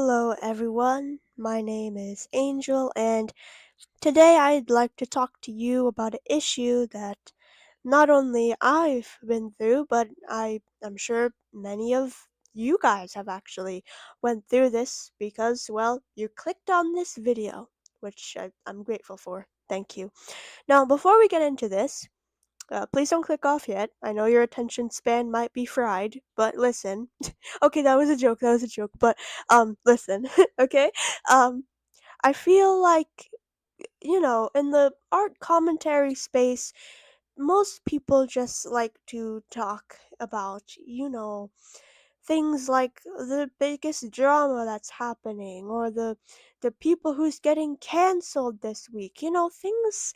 Hello, everyone. My name is Angel, and today I'd like to talk to you about an issue that not only I've been through, but I'm sure many of you guys have actually went through this because, well, you clicked on this video, which I'm grateful for. Thank you. Now, before we get into this, please don't click off yet. I know your attention span might be fried, but listen. Okay, that was a joke. That was a joke. But listen. Okay. Um, I feel like in the art commentary space, most people just like to talk about things like the biggest drama that's happening or the people who's getting canceled this week. Things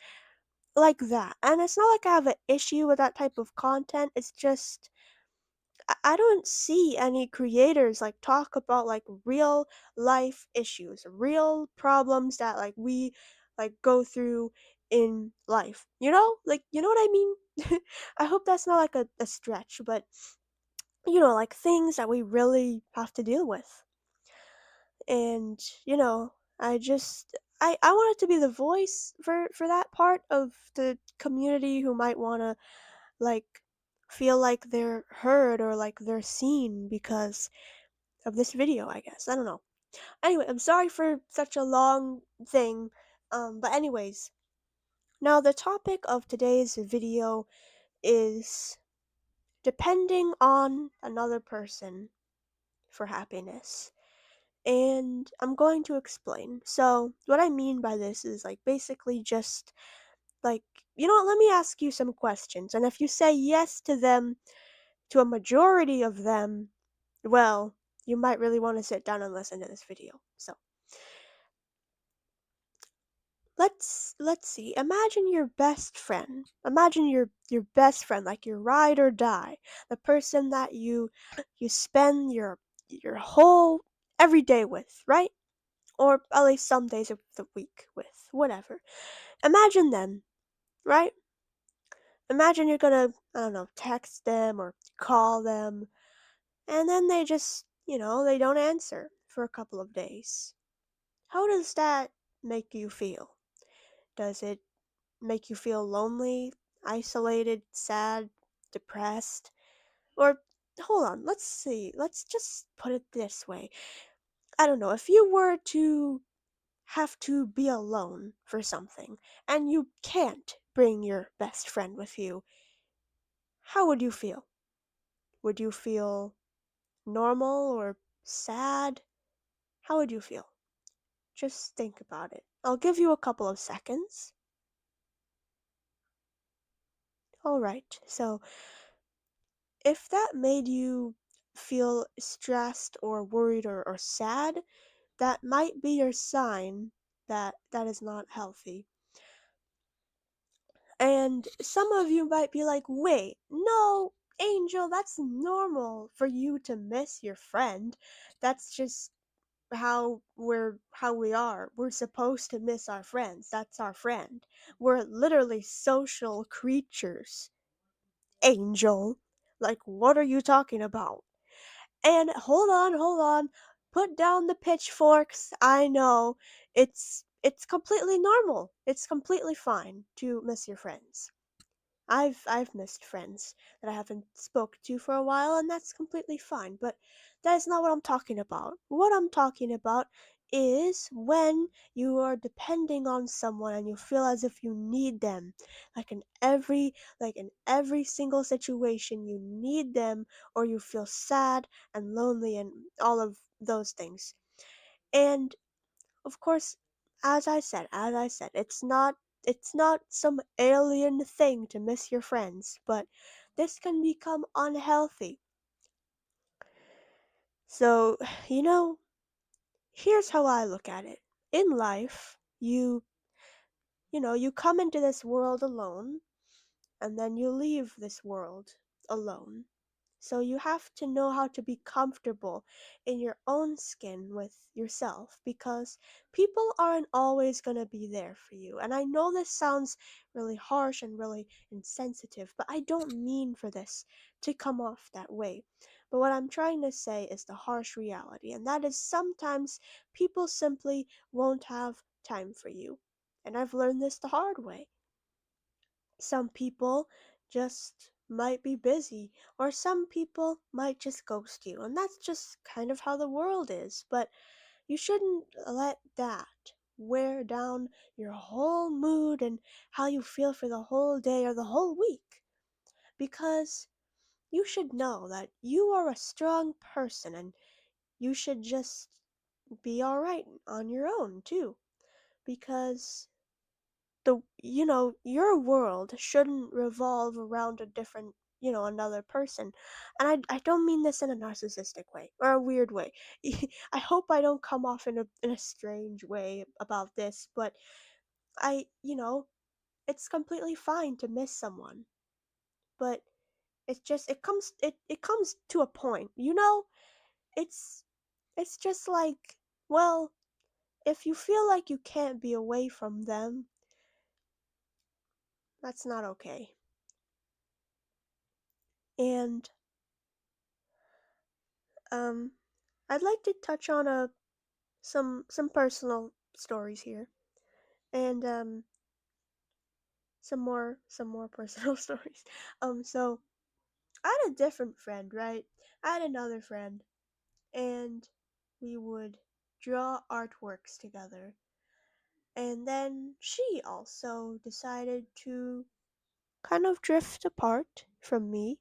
like that. And it's not like I have an issue with that type of content. It's just I don't see any creators like talk about like real life issues, real problems that like we like go through in life. Like what I mean? I hope that's not like a stretch, but like things that we really have to deal with. And I wanted to be the voice for that part of the community who might want to like feel like they're heard or like they're seen because of this video, I guess. I don't know. Anyway, I'm sorry for such a long thing. But anyways, now the topic of today's video is depending on another person for happiness. And I'm going to explain. So, what I mean by this is like basically just like, what, let me ask you some questions. And if you say yes to them, to a majority of them, well, you might really want to sit down and listen to this video. So, let's see. Imagine your best friend. Imagine your best friend, like your ride or die, the person that you spend your whole every day with, right? Or at least some days of the week with, whatever. Imagine them, right? Imagine you're gonna, I don't know, text them or call them, and then they just, they don't answer for a couple of days. How does that make you feel? Does it make you feel lonely, isolated, sad, depressed? Or, hold on, let's see, let's just put it this way. I don't know, if you were to have to be alone for something and you can't bring your best friend with you, how would you feel? Would you feel normal or sad? How would you feel? Just think about it. I'll give you a couple of seconds. Alright, so if that made you feel stressed or worried or sad, that might be your sign that that is not healthy. And some of you might be like, wait, no, Angel, that's normal for you to miss your friend. That's just how we are. We're supposed to miss our friends. That's our friend. We're literally social creatures. Angel. Like, what are you talking about? And hold on. Put down the pitchforks. I know it's completely normal. It's completely fine to miss your friends. I've missed friends that I haven't spoke to for a while, and that's completely fine. But that is not what I'm talking about. What I'm talking about is when you are depending on someone and you feel as if you need them. Like in every single situation you need them, or you feel sad and lonely and all of those things. And of course, as I said, it's not some alien thing to miss your friends, but this can become unhealthy. So, you know, here's how I look at it. In life, you come into this world alone and then you leave this world alone. So you have to know how to be comfortable in your own skin with yourself because people aren't always going to be there for you. And I know this sounds really harsh and really insensitive, but I don't mean for this to come off that way. But what I'm trying to say is the harsh reality, and that is sometimes people simply won't have time for you. And I've learned this the hard way. Some people just might be busy, or some people might just ghost you, and that's just kind of how the world is. But you shouldn't let that wear down your whole mood and how you feel for the whole day or the whole week, because you should know that you are a strong person and you should just be alright on your own too. Because your world shouldn't revolve around a different, another person. And I don't mean this in a narcissistic way or a weird way. I hope I don't come off in a strange way about this, but I, you know, it's completely fine to miss someone, but it comes to a point, it's it's just like, well, if you feel like you can't be away from them, that's not okay. And um I'd like to touch on some personal stories here, and some more personal stories. So I had a different friend, right? I had another friend, and we would draw artworks together. And then she also decided to kind of drift apart from me,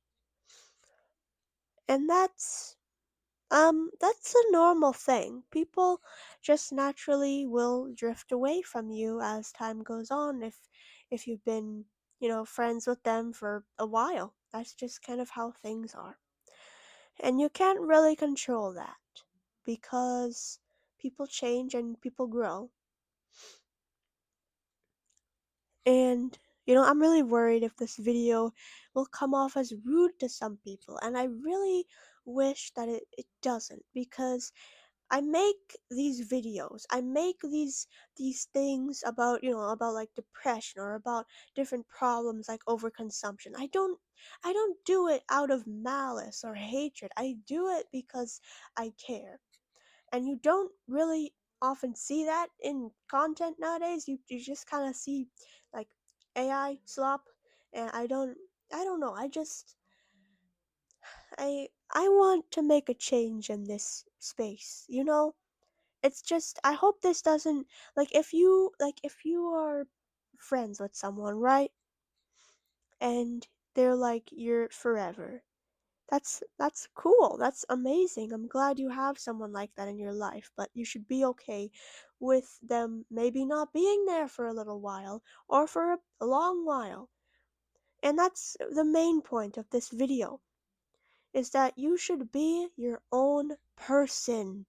and that's a normal thing. People just naturally will drift away from you as time goes on if you've been, friends with them for a while. That's just kind of how things are. And you can't really control that because people change and people grow. And I'm really worried if this video will come off as rude to some people, and I really wish that it doesn't, because I make these videos. I make these things about, about like depression or about different problems like overconsumption. I don't do it out of malice or hatred. I do it because I care. And you don't really often see that in content nowadays. You just kind of see like AI slop, and I don't know. I want to make a change in this space, It's just I hope this doesn't, like if you are friends with someone, right? And they're like your forever. That's cool. That's amazing. I'm glad you have someone like that in your life, but you should be okay with them maybe not being there for a little while or for a long while. And that's the main point of this video, is that you should be your own person.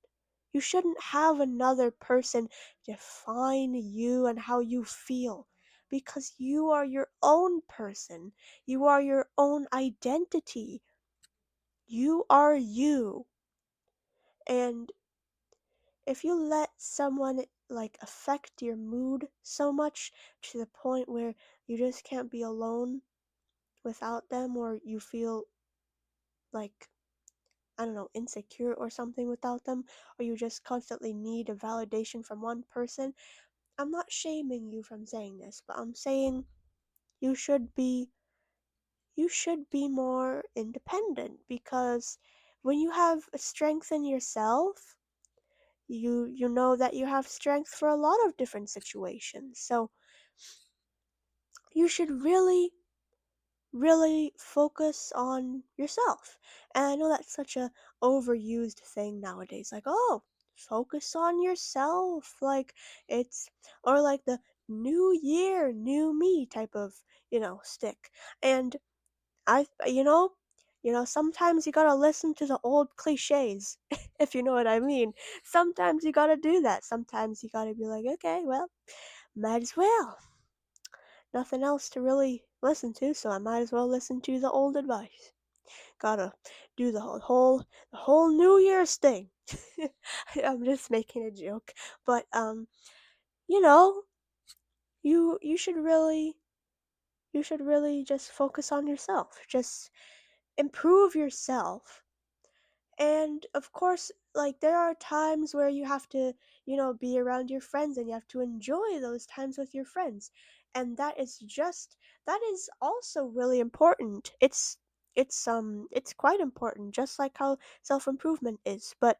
You shouldn't have another person define you and how you feel, because you are your own person. You are your own identity. You are you. And if you let someone like affect your mood so much to the point where you just can't be alone without them, or you feel like, I don't know, insecure or something without them, or you just constantly need a validation from one person, I'm not shaming you from saying this, but I'm saying you should be you should be more independent, because when you have strength in yourself, you know that you have strength for a lot of different situations. So you should really focus on yourself. And I know that's such a overused thing nowadays. Like, oh, focus on yourself. Like it's or like the new year, new me type of, stick. And sometimes you gotta listen to the old cliches, if you know what I mean. Sometimes you gotta do that. Sometimes you gotta be like, okay, well, might as well. Nothing else to really listen to, so I might as well listen to the old advice. Gotta do the whole New Year's thing. I'm just making a joke, but you know, you should really just focus on yourself. Just improve yourself, And of course, like there are times where you have to, be around your friends and you have to enjoy those times with your friends. And that is also really important. It's quite important, just like how self-improvement is. But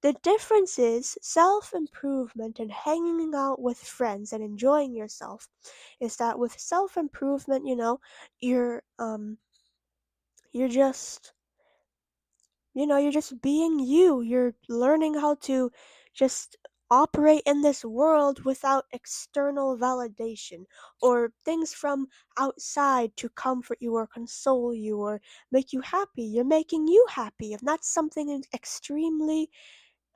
the difference is self-improvement and hanging out with friends and enjoying yourself is that with self-improvement, you're just you're just being you. You're learning how to just operate in this world without external validation or things from outside to comfort you or console you or make you happy. You're making you happy, and that's something extremely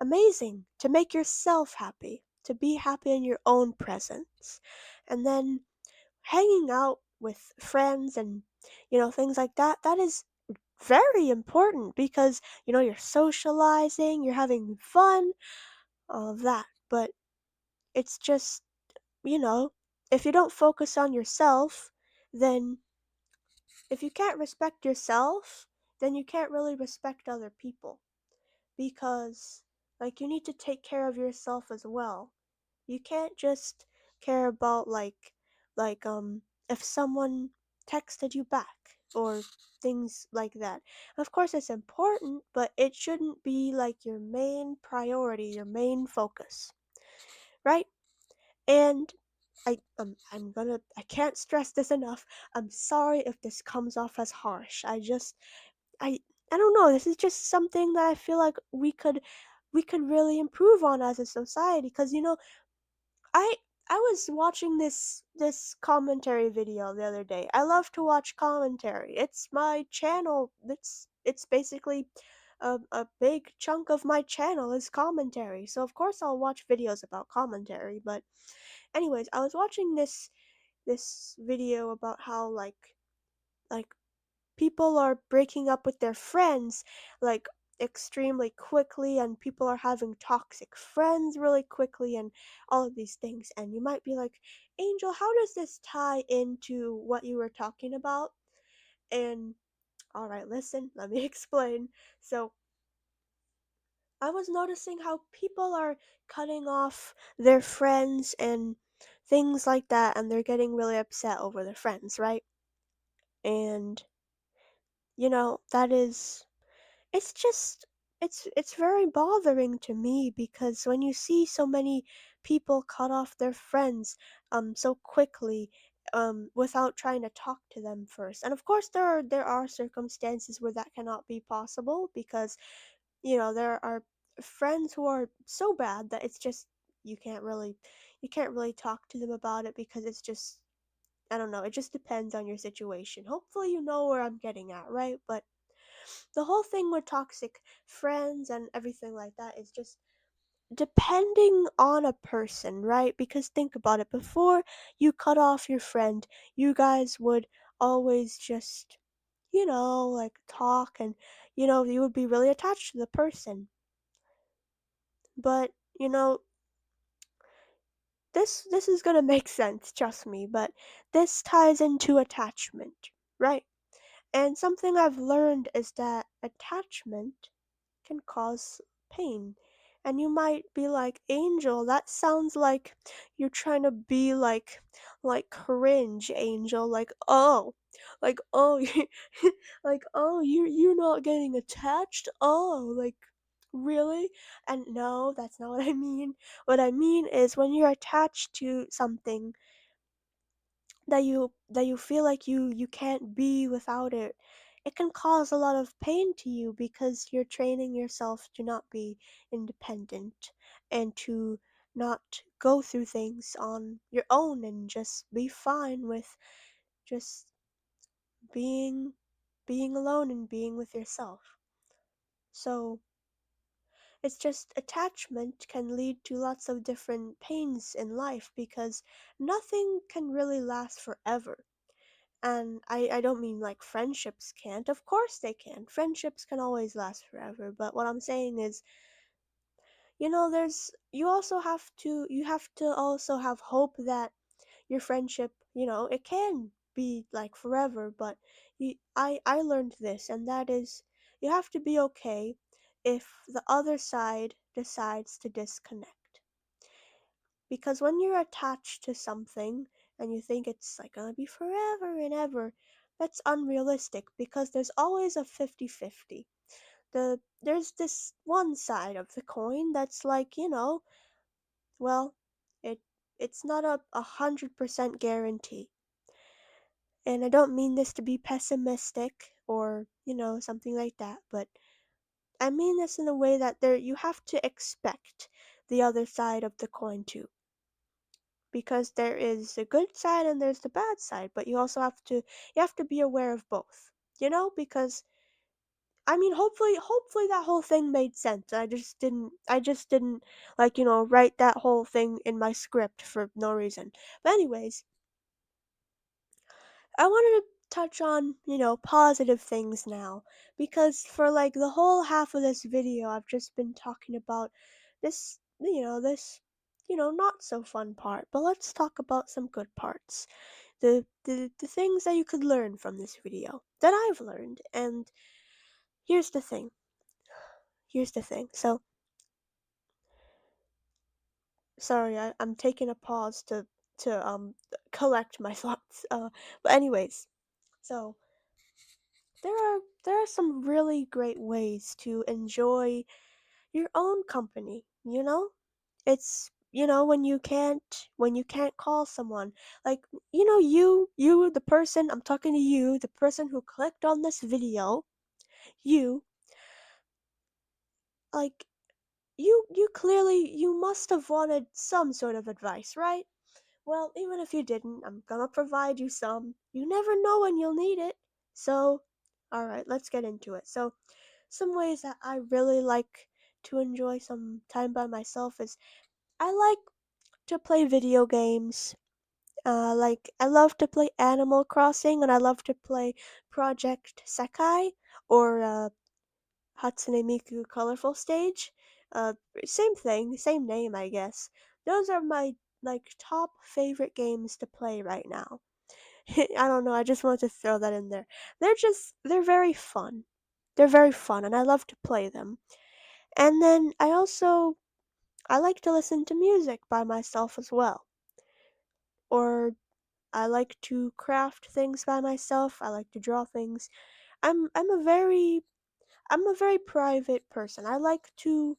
amazing, to make yourself happy, to be happy in your own presence. And then hanging out with friends and things like that, that is very important because you're socializing, you're having fun, all of that. But it's just, you know if you don't focus on yourself, then if you can't respect yourself, then you can't really respect other people, because like you need to take care of yourself as well. You can't just care about like if someone texted you back or things like that. Of course it's important, but it shouldn't be like your main priority, your main focus, right? And I can't stress this enough. I'm sorry if this comes off as harsh. I I don't know, this is just something that I feel like we could really improve on as a society, because I I was watching this commentary video the other day. I love to watch commentary. It's my channel. It's basically a big chunk of my channel is commentary. So of course I'll watch videos about commentary. But anyways, I was watching this video about how like people are breaking up with their friends like extremely quickly, and people are having toxic friends really quickly, and all of these things. And you might be like, Angel, how does this tie into what you were talking about? And all right, listen, let me explain. So I was noticing how people are cutting off their friends and things like that, and they're getting really upset over their friends, right? And that is it's just it's very bothering to me, because when you see so many people cut off their friends so quickly, without trying to talk to them first. And of course there are circumstances where that cannot be possible, because there are friends who are so bad that it's just you can't really you can't really talk to them about it, because it's just, I don't know, it just depends on your situation. Hopefully you know where I'm getting at, right? But the whole thing with toxic friends and everything like that is just depending on a person, right? Because think about it, before you cut off your friend, you guys would always just, like talk, and you would be really attached to the person. But this is gonna make sense, trust me. But this ties into attachment, right? And something I've learned is that attachment can cause pain. And you might be like, Angel, that sounds like you're trying to be like cringe, Angel. Like, oh, like, oh, you're not getting attached. Oh, like, really? And no, that's not what I mean. What I mean is when you're attached to something that you feel like you can't be without it, it can cause a lot of pain to you, because you're training yourself to not be independent and to not go through things on your own and just be fine with just being being alone and being with yourself. So it's just attachment can lead to lots of different pains in life, because nothing can really last forever. And I don't mean like friendships can't. Of course they can. Friendships can always last forever. But what I'm saying is, there's you have to also have hope that your friendship, it can be like forever. But I learned this, and that is you have to be okay if the other side decides to disconnect. Because when you're attached to something and you think it's like gonna be forever and ever, that's unrealistic because there's always a 50-50. There's this one side of the coin that's like, well, it it's not a 100% guarantee. And I don't mean this to be pessimistic or, something like that, but I mean this in a way that there you have to expect the other side of the coin too. Because there is the good side and there's the bad side, but you have to be aware of both. Because I mean hopefully that whole thing made sense. I just didn't like, write that whole thing in my script for no reason. But anyways, I wanted to touch on, positive things now because for like the whole half of this video I've just been talking about this not so fun part. But let's talk about some good parts. The things that you could learn from this video that I've learned. And here's the thing. Here's the thing. So, sorry, I'm taking a pause to collect my thoughts. But anyways, so there are some really great ways to enjoy your own company, It's when you can't call someone. Like, you the person I'm talking to you, the person who clicked on this video, you like you must have wanted some sort of advice, right? Well, even if you didn't, I'm gonna provide you some. You never know when you'll need it. So, alright, let's get into it. So, some ways that I really like to enjoy some time by myself is I like to play video games. Like I love to play Animal Crossing and I love to play Project Sekai or Hatsune Miku Colorful Stage. Uh, Same thing, same name, I guess. Those are my like top favorite games to play right now. I don't know, I just wanted to throw that in there. They're very fun. They're very fun and I love to play them. And then I like to listen to music by myself as well. Or I like to craft things by myself. I like to draw things. I'm a very private person. I like to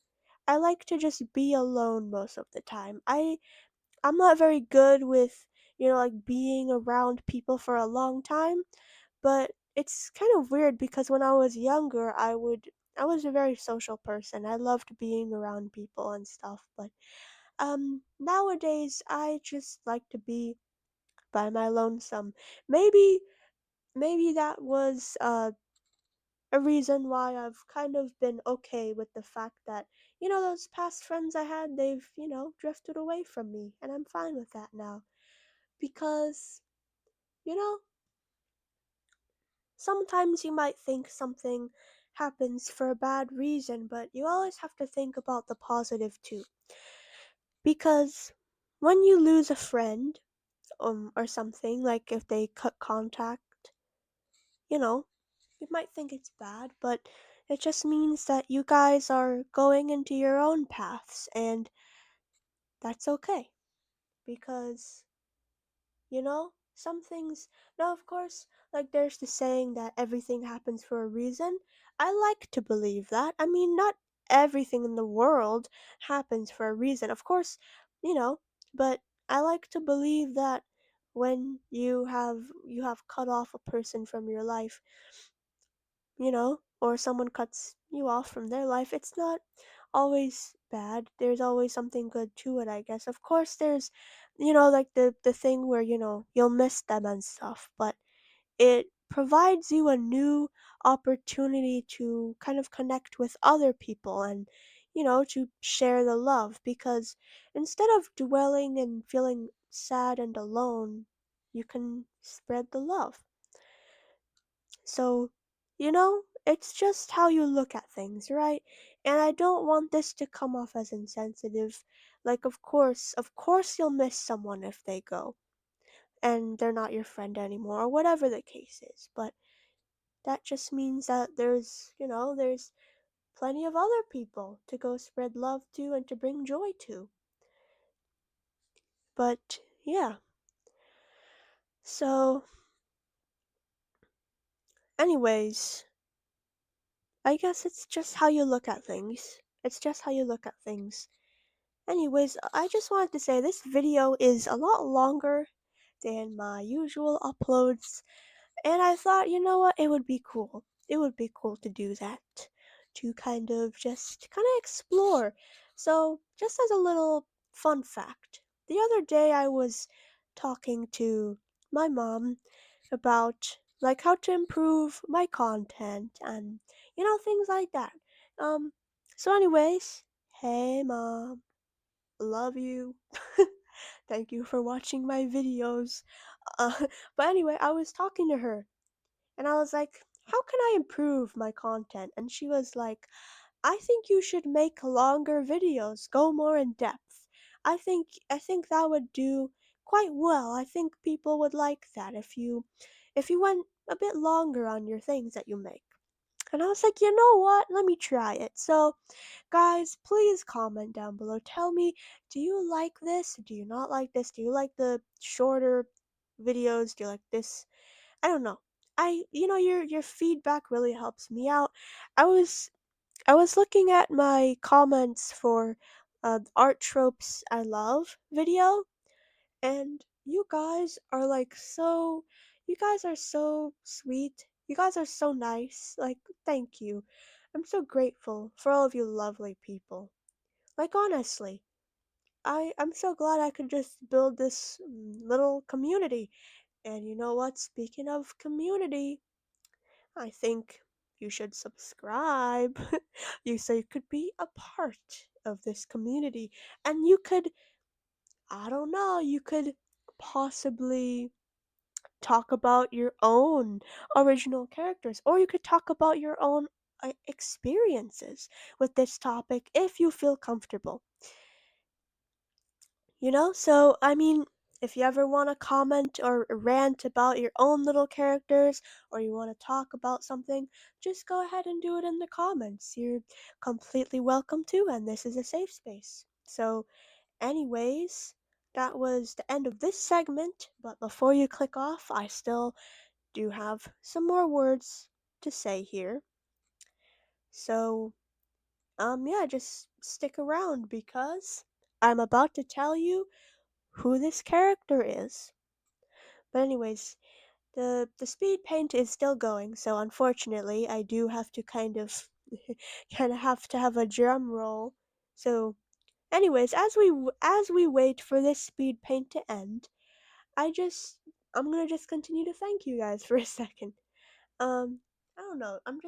just be alone most of the time. I'm not very good with, like being around people for a long time, but it's kind of weird because when I was younger, I was a very social person. I loved being around people and stuff, but nowadays I just like to be by my lonesome. Maybe maybe that was a reason why I've kind of been okay with the fact that, those past friends I had, they've, drifted away from me, and I'm fine with that now. Because, you know, sometimes you might think something happens for a bad reason, but you always have to think about the positive too. Because when you lose a friend, or something, like if they cut contact, you know, you might think it's bad, but it just means that you guys are going into your own paths, and that's okay. Because, some things, now, of course, like there's the saying that everything happens for a reason. I like to believe that. I mean, not everything in the world happens for a reason, of course, you know, but I like to believe that when you have cut off a person from your life, or someone cuts you off from their life, it's not always bad. There's always something good to it, I guess. Of course, there's, like the thing where, you'll miss them and stuff, but it provides you a new opportunity to kind of connect with other people and, to share the love because instead of dwelling and feeling sad and alone, you can spread the love. So, it's just how you look at things, right? And I don't want this to come off as insensitive. Like, of course you'll miss someone if they go and they're not your friend anymore, or whatever the case is. But that just means that there's plenty of other people to go spread love to and to bring joy to. But yeah, so, anyways, I guess it's just how you look at things. It's just how you look at things. Anyways, I just wanted to say this video is a lot longer than my usual uploads. And I thought, you know what, it would be cool. It would be cool to do that. To kind of explore. So, just as a little fun fact, the other day I was talking to my mom about like how to improve my content and things like that. Um so anyways, hey mom, love you. Thank you for watching my videos. Uh, but anyway, I was talking to her and I was like, how can I improve my content? And she was like, I think you should make longer videos, go more in depth. I think that would do quite well. I think people would like that if you went a bit longer on your things that you make. And I was like, you know what? Let me try it. So, guys, please comment down below. Tell me, do you like this? Do you not like this? Do you like the shorter videos? Do you like this? I don't know. Your feedback really helps me out. I was I was looking at my comments for art tropes I love video, and you guys are so sweet. You guys are so nice. Like, thank you. I'm so grateful for all of you lovely people. Like, honestly, I'm so glad I could just build this little community. And you know what? Speaking of community, I think you should subscribe. So you could be a part of this community. And you could, I don't know, you could possibly talk about your own original characters, or you could talk about your own experiences with this topic if you feel comfortable. So I mean, if you ever want to comment or rant about your own little characters, or you want to talk about something, just go ahead and do it in the comments. You're completely welcome to, and this is a safe space. So, anyways, that was the end of this segment, but before you click off, I still do have some more words to say here. So, yeah, just stick around because I'm about to tell you who this character is. But anyways, the speed paint is still going, so unfortunately I do have to kind of have to have a drum roll. So anyways, as we wait for this speed paint to end, I'm going to just continue to thank you guys for a second. Um I don't know. I'm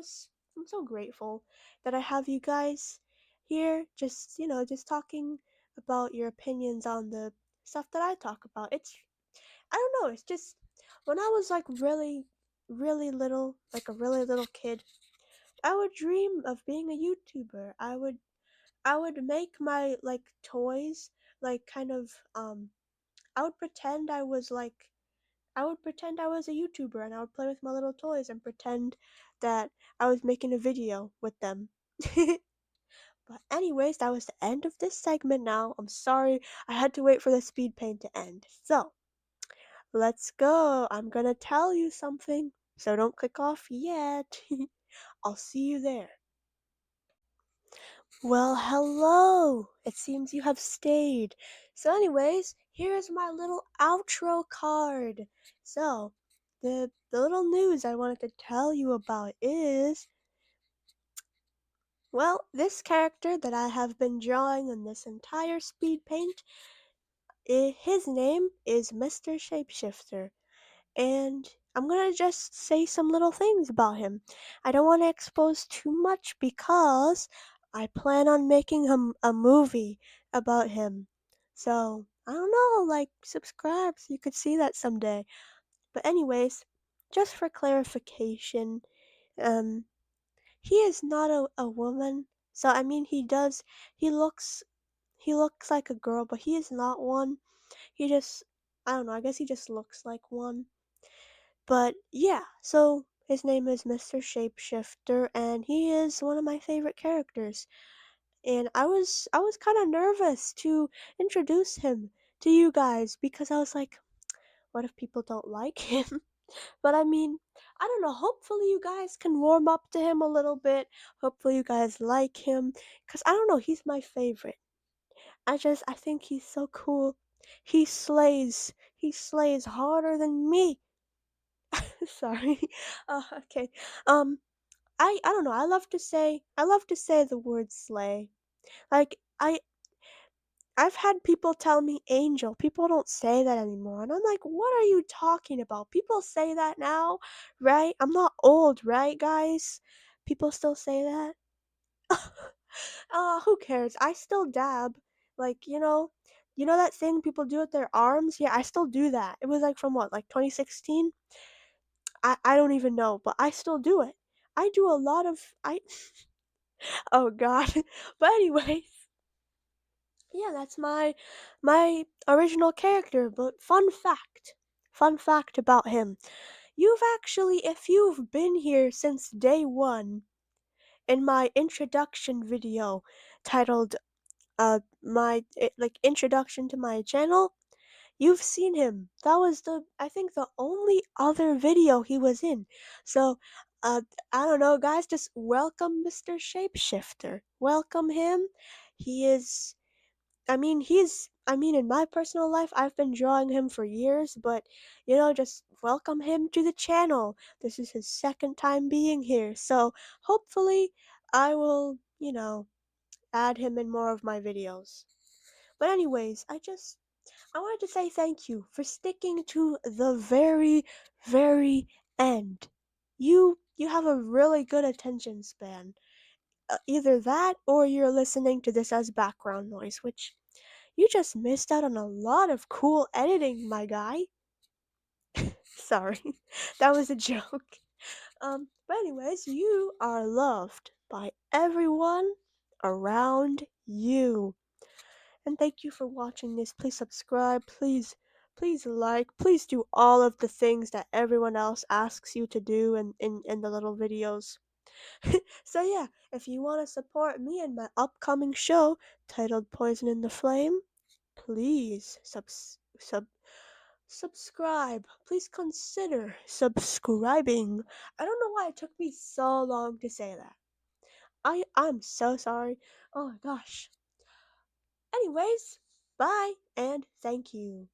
so grateful that I have you guys here just talking about your opinions on the stuff that I talk about. I don't know, it's just when I was like really, really little, like a really little kid, I would dream of being a YouTuber. I would make my like toys like I would pretend I was a YouTuber and I would play with my little toys and pretend that I was making a video with them. But anyways, that was the end of this segment now. I'm sorry I had to wait for the speed paint to end. So, let's go. I'm gonna tell you something, so don't click off yet. I'll see you there. Well, hello. It seems you have stayed. So, anyways, here's my little outro card. So, the little news I wanted to tell you about is, well, this character that I have been drawing in this entire speed paint, his name is Mr. Shapeshifter. And I'm gonna just say some little things about him. I don't want to expose too much because I plan on making a movie about him. So, I don't know, like, subscribe so you could see that someday. But, anyways, just for clarification, um, he is not a woman. So, I mean, he looks, he looks like a girl, but he is not one. I don't know, I guess he just looks like one. But yeah, so His name is Mr. Shapeshifter, and he is one of my favorite characters. And I was kind of nervous to introduce him to you guys because I was like, what if people don't like him? But I mean, I don't know. Hopefully, you guys can warm up to him a little bit. Hopefully, you guys like him. Because I don't know, he's my favorite. I think he's so cool. He slays. He slays harder than me. Sorry. Okay. Um, I don't know. I love to say the word slay. Like, I've had people tell me angel. People don't say that anymore. And I'm like, what are you talking about? People say that now, right? I'm not old, right, guys? People still say that? Who cares? I still dab. Like, you know that thing people do with their arms? Yeah, I still do that. It was like from what, like 2016? I don't even know, but I still do it. I do a lot of I oh god. But anyways, yeah, that's my original character, but fun fact about him. If you've been here since day 1 in my introduction video titled introduction to my channel, you've seen him. That was I think the only other video he was in. So, uh I don't know, guys, just welcome Mr. Shapeshifter. Welcome him. He is I mean, in my personal life, I've been drawing him for years, but, just welcome him to the channel. This is his second time being here, so hopefully I will, add him in more of my videos. But anyways, I wanted to say thank you for sticking to the very, very end. You have a really good attention span. Either that or you're listening to this as background noise, which you just missed out on a lot of cool editing, my guy. Sorry, that was a joke. But anyways, you are loved by everyone around you. And thank you for watching this. Please subscribe, please like, please do all of the things that everyone else asks you to do in the little videos. So yeah, if you want to support me and my upcoming show titled Poison in the Flame, please subscribe. Please consider subscribing. I don't know why it took me so long to say that. I'm so sorry. Oh my gosh. Anyways, bye and thank you.